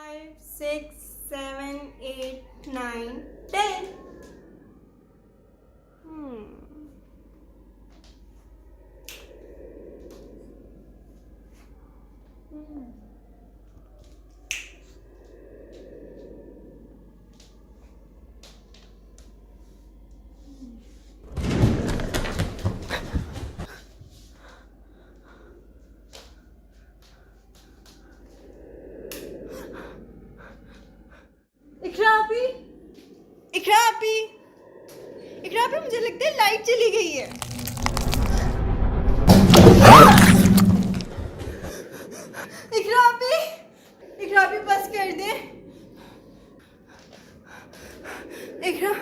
5, 6, 7, 8, 9, 10. इकरा भी मुझे लगता है लाइट चली गई है। इकरा भी बस कर दे। इकरा